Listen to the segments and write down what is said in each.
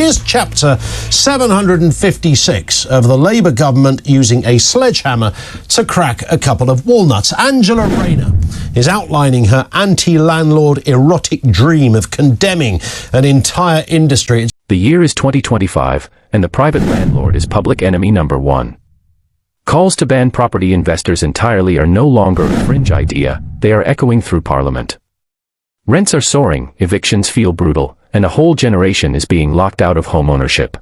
Here's chapter 756 of the Labour government using a sledgehammer to crack a couple of walnuts. Angela Rayner is outlining her anti-landlord erotic dream of condemning an entire industry. The year is 2025, and the private landlord is public enemy number one. Calls to ban property investors entirely are no longer a fringe idea, they are echoing through Parliament. Rents are soaring, evictions feel brutal, and a whole generation is being locked out of homeownership.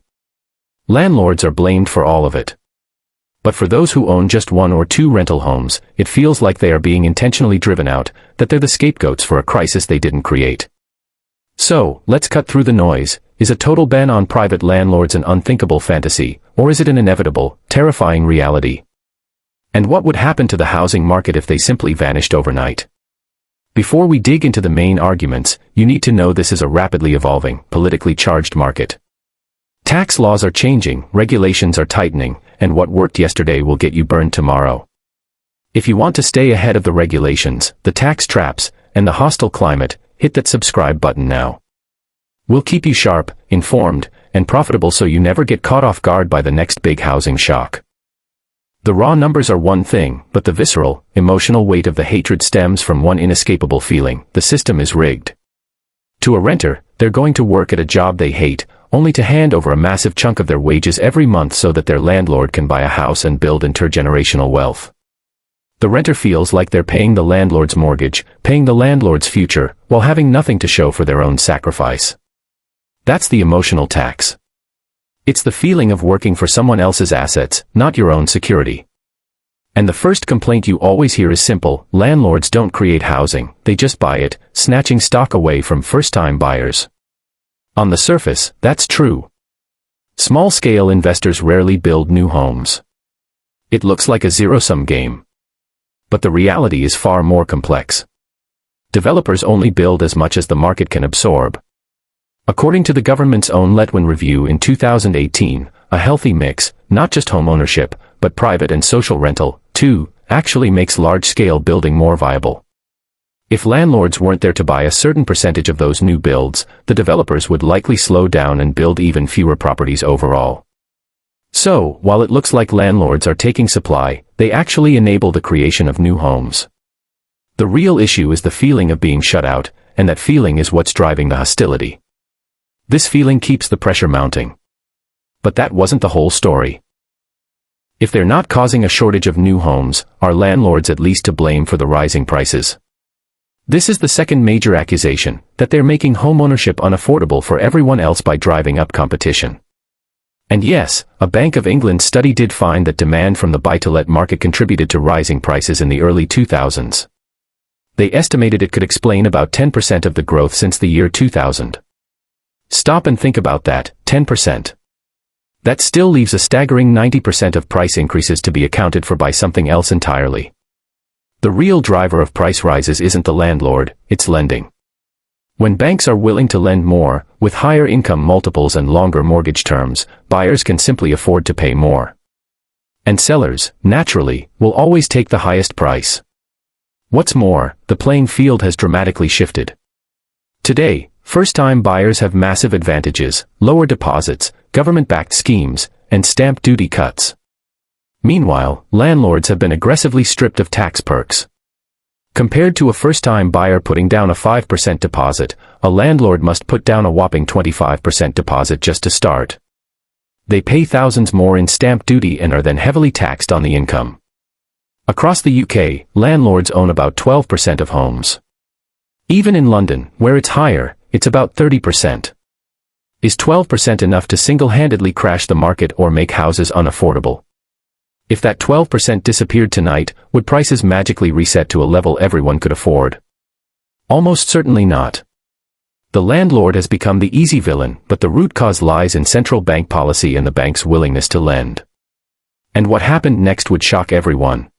Landlords are blamed for all of it. But for those who own just one or two rental homes, it feels like they are being intentionally driven out, that they're the scapegoats for a crisis they didn't create. So, let's cut through the noise. Is a total ban on private landlords an unthinkable fantasy, or is it an inevitable, terrifying reality? And what would happen to the housing market if they simply vanished overnight? Before we dig into the main arguments, you need to know this is a rapidly evolving, politically charged market. Tax laws are changing, regulations are tightening, and what worked yesterday will get you burned tomorrow. If you want to stay ahead of the regulations, the tax traps, and the hostile climate, hit that subscribe button now. We'll keep you sharp, informed, and profitable so you never get caught off guard by the next big housing shock. The raw numbers are one thing, but the visceral, emotional weight of the hatred stems from one inescapable feeling: the system is rigged. To a renter, they're going to work at a job they hate, only to hand over a massive chunk of their wages every month so that their landlord can buy a house and build intergenerational wealth. The renter feels like they're paying the landlord's mortgage, paying the landlord's future, while having nothing to show for their own sacrifice. That's the emotional tax. It's the feeling of working for someone else's assets, not your own security. And the first complaint you always hear is simple: landlords don't create housing, they just buy it, snatching stock away from first-time buyers. On the surface, that's true. Small-scale investors rarely build new homes. It looks like a zero-sum game. But the reality is far more complex. Developers only build as much as the market can absorb. According to the government's own Letwin review in 2018, a healthy mix, not just home ownership, but private and social rental, too, actually makes large-scale building more viable. If landlords weren't there to buy a certain percentage of those new builds, the developers would likely slow down and build even fewer properties overall. So, while it looks like landlords are taking supply, they actually enable the creation of new homes. The real issue is the feeling of being shut out, and that feeling is what's driving the hostility. This feeling keeps the pressure mounting. But that wasn't the whole story. If they're not causing a shortage of new homes, are landlords at least to blame for the rising prices? This is the second major accusation, that they're making homeownership unaffordable for everyone else by driving up competition. And yes, a Bank of England study did find that demand from the buy-to-let market contributed to rising prices in the early 2000s. They estimated it could explain about 10% of the growth since the year 2000. Stop and think about that, 10%. That still leaves a staggering 90% of price increases to be accounted for by something else entirely. The real driver of price rises isn't the landlord, it's lending. When banks are willing to lend more, with higher income multiples and longer mortgage terms, buyers can simply afford to pay more. And sellers, naturally, will always take the highest price. What's more, the playing field has dramatically shifted. Today, first-time buyers have massive advantages: lower deposits, government-backed schemes, and stamp duty cuts. Meanwhile, landlords have been aggressively stripped of tax perks. Compared to a first-time buyer putting down a 5% deposit, a landlord must put down a whopping 25% deposit just to start. They pay thousands more in stamp duty and are then heavily taxed on the income. Across the UK, landlords own about 12% of homes. Even in London, where it's higher, it's about 30%. Is 12% enough to single-handedly crash the market or make houses unaffordable? If that 12% disappeared tonight, would prices magically reset to a level everyone could afford? Almost certainly not. The landlord has become the easy villain, but the root cause lies in central bank policy and the bank's willingness to lend. And what happened next would shock everyone.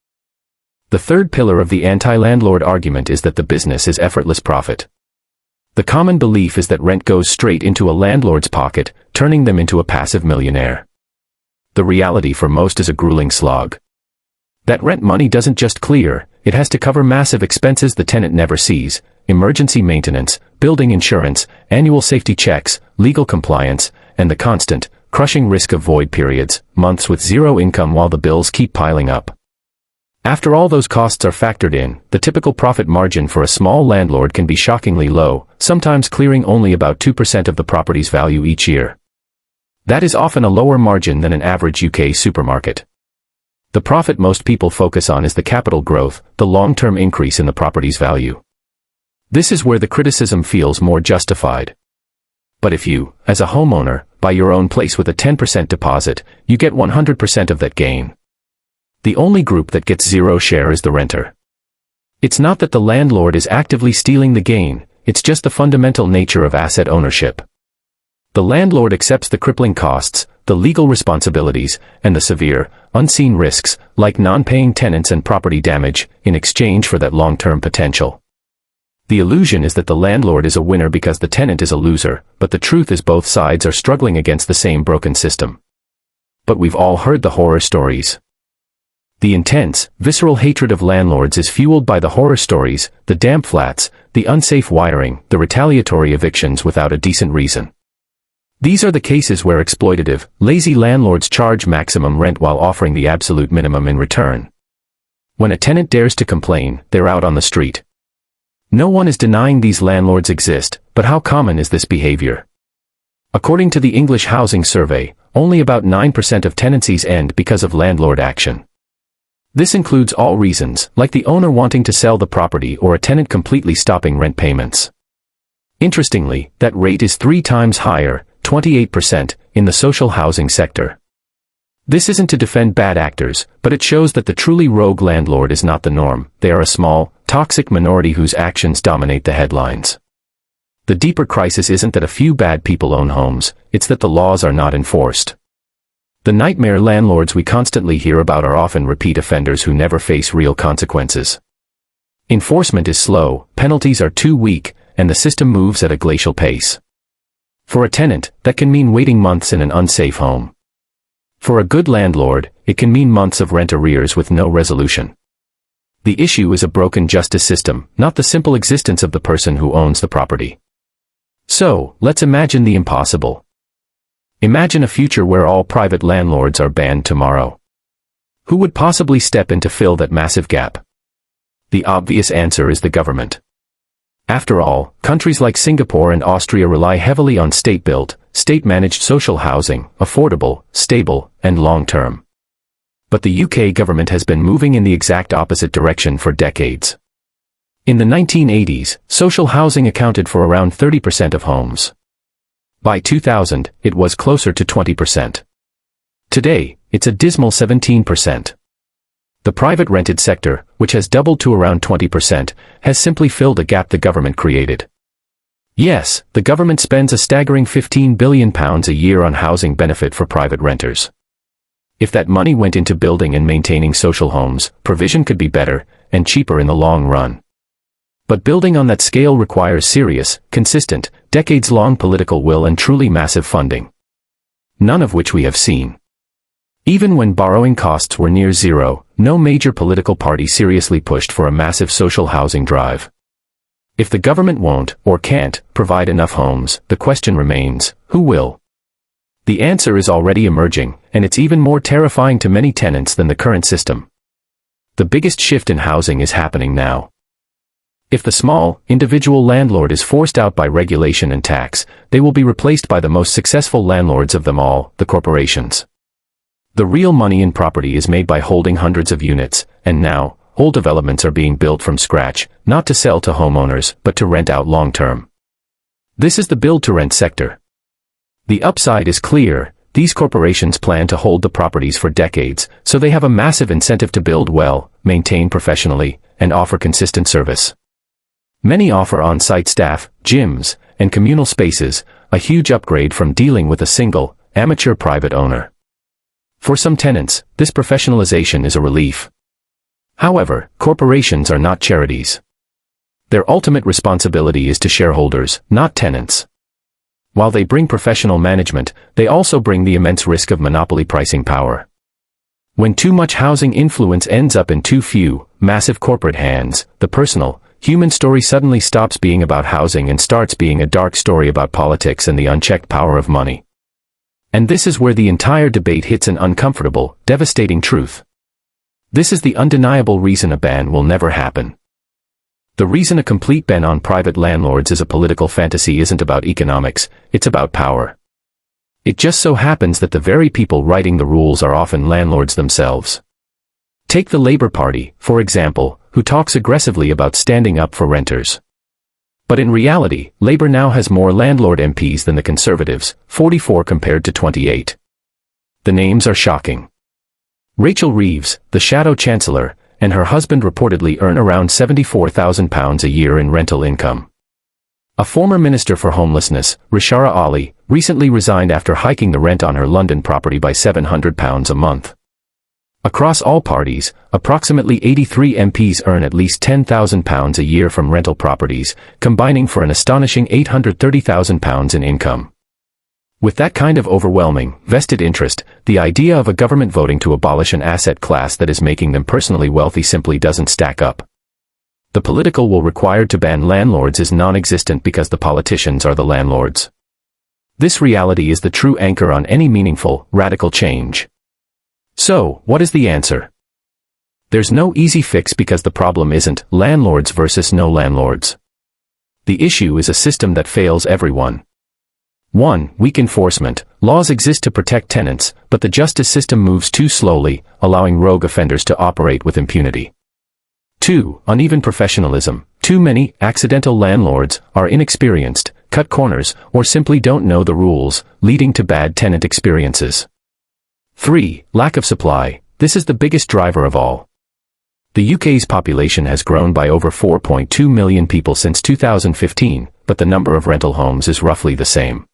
The third pillar of the anti-landlord argument is that the business is effortless profit. The common belief is that rent goes straight into a landlord's pocket, turning them into a passive millionaire. The reality for most is a grueling slog. That rent money doesn't just clear, it has to cover massive expenses the tenant never sees: emergency maintenance, building insurance, annual safety checks, legal compliance, and the constant, crushing risk of void periods, months with zero income while the bills keep piling up. After all those costs are factored in, the typical profit margin for a small landlord can be shockingly low, sometimes clearing only about 2% of the property's value each year. That is often a lower margin than an average UK supermarket. The profit most people focus on is the capital growth, the long-term increase in the property's value. This is where the criticism feels more justified. But if you, as a homeowner, buy your own place with a 10% deposit, you get 100% of that gain. The only group that gets zero share is the renter. It's not that the landlord is actively stealing the gain, it's just the fundamental nature of asset ownership. The landlord accepts the crippling costs, the legal responsibilities, and the severe, unseen risks, like non-paying tenants and property damage, in exchange for that long-term potential. The illusion is that the landlord is a winner because the tenant is a loser, but the truth is both sides are struggling against the same broken system. But we've all heard the horror stories. The intense, visceral hatred of landlords is fueled by the horror stories, the damp flats, the unsafe wiring, the retaliatory evictions without a decent reason. These are the cases where exploitative, lazy landlords charge maximum rent while offering the absolute minimum in return. When a tenant dares to complain, they're out on the street. No one is denying these landlords exist, but how common is this behavior? According to the English Housing Survey, only about 9% of tenancies end because of landlord action. This includes all reasons, like the owner wanting to sell the property or a tenant completely stopping rent payments. Interestingly, that rate is 3 times higher, 28%, in the social housing sector. This isn't to defend bad actors, but it shows that the truly rogue landlord is not the norm. They are a small, toxic minority whose actions dominate the headlines. The deeper crisis isn't that a few bad people own homes, it's that the laws are not enforced. The nightmare landlords we constantly hear about are often repeat offenders who never face real consequences. Enforcement is slow, penalties are too weak, and the system moves at a glacial pace. For a tenant, that can mean waiting months in an unsafe home. For a good landlord, it can mean months of rent arrears with no resolution. The issue is a broken justice system, not the simple existence of the person who owns the property. So, let's imagine the impossible. Imagine a future where all private landlords are banned tomorrow. Who would possibly step in to fill that massive gap? The obvious answer is the government. After all, countries like Singapore and Austria rely heavily on state-built, state-managed social housing, affordable, stable, and long-term. But the UK government has been moving in the exact opposite direction for decades. In the 1980s, social housing accounted for around 30% of homes. By 2000, it was closer to 20%. Today, it's a dismal 17%. The private rented sector, which has doubled to around 20%, has simply filled a gap the government created. Yes, the government spends a staggering £15 billion a year on housing benefit for private renters. If that money went into building and maintaining social homes, provision could be better, and cheaper in the long run. But building on that scale requires serious, consistent, decades-long political will and truly massive funding. None of which we have seen. Even when borrowing costs were near zero, no major political party seriously pushed for a massive social housing drive. If the government won't, or can't, provide enough homes, the question remains, who will? The answer is already emerging, and it's even more terrifying to many tenants than the current system. The biggest shift in housing is happening now. If the small, individual landlord is forced out by regulation and tax, they will be replaced by the most successful landlords of them all, the corporations. The real money in property is made by holding hundreds of units, and now, whole developments are being built from scratch, not to sell to homeowners, but to rent out long-term. This is the build-to-rent sector. The upside is clear. These corporations plan to hold the properties for decades, so they have a massive incentive to build well, maintain professionally, and offer consistent service. Many offer on-site staff, gyms, and communal spaces, a huge upgrade from dealing with a single, amateur private owner. For some tenants, this professionalization is a relief. However, corporations are not charities. Their ultimate responsibility is to shareholders, not tenants. While they bring professional management, they also bring the immense risk of monopoly pricing power. When too much housing influence ends up in too few, massive corporate hands, the personal, human story suddenly stops being about housing and starts being a dark story about politics and the unchecked power of money. And this is where the entire debate hits an uncomfortable, devastating truth. This is the undeniable reason a ban will never happen. The reason a complete ban on private landlords is a political fantasy isn't about economics, it's about power. It just so happens that the very people writing the rules are often landlords themselves. Take the Labour Party, for example, who talks aggressively about standing up for renters. But in reality, Labour now has more landlord MPs than the Conservatives, 44 compared to 28. The names are shocking. Rachel Reeves, the Shadow Chancellor, and her husband reportedly earn around £74,000 a year in rental income. A former Minister for Homelessness, Rishara Ali, recently resigned after hiking the rent on her London property by £700 a month. Across all parties, approximately 83 MPs earn at least £10,000 a year from rental properties, combining for an astonishing £830,000 in income. With that kind of overwhelming, vested interest, the idea of a government voting to abolish an asset class that is making them personally wealthy simply doesn't stack up. The political will required to ban landlords is non-existent because the politicians are the landlords. This reality is the true anchor on any meaningful, radical change. So, what is the answer? There's no easy fix because the problem isn't landlords versus no landlords. The issue is a system that fails everyone. 1. Weak enforcement. Laws exist to protect tenants, but the justice system moves too slowly, allowing rogue offenders to operate with impunity. 2. Uneven professionalism. Too many accidental landlords are inexperienced, cut corners, or simply don't know the rules, leading to bad tenant experiences. 3. Lack of supply. This is the biggest driver of all. The UK's population has grown by over 4.2 million people since 2015, but the number of rental homes is roughly the same.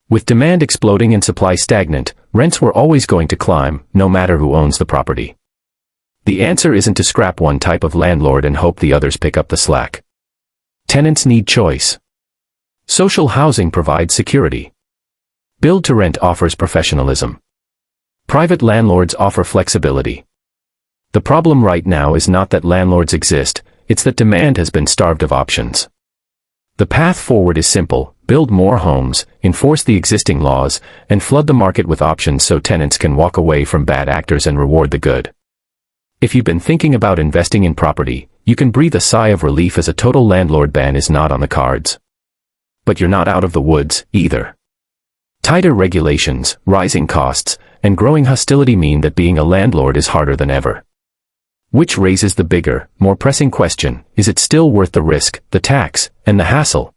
With demand exploding and supply stagnant, rents were always going to climb, no matter who owns the property. The answer isn't to scrap one type of landlord and hope the others pick up the slack. Tenants need choice. Social housing provides security. Build to rent offers professionalism. Private landlords offer flexibility. The problem right now is not that landlords exist, it's that demand has been starved of options. The path forward is simple: build more homes, enforce the existing laws, and flood the market with options so tenants can walk away from bad actors and reward the good. If you've been thinking about investing in property, you can breathe a sigh of relief as a total landlord ban is not on the cards. But you're not out of the woods, either. Tighter regulations, rising costs, and growing hostility mean that being a landlord is harder than ever. Which raises the bigger, more pressing question: is it still worth the risk, the tax, and the hassle?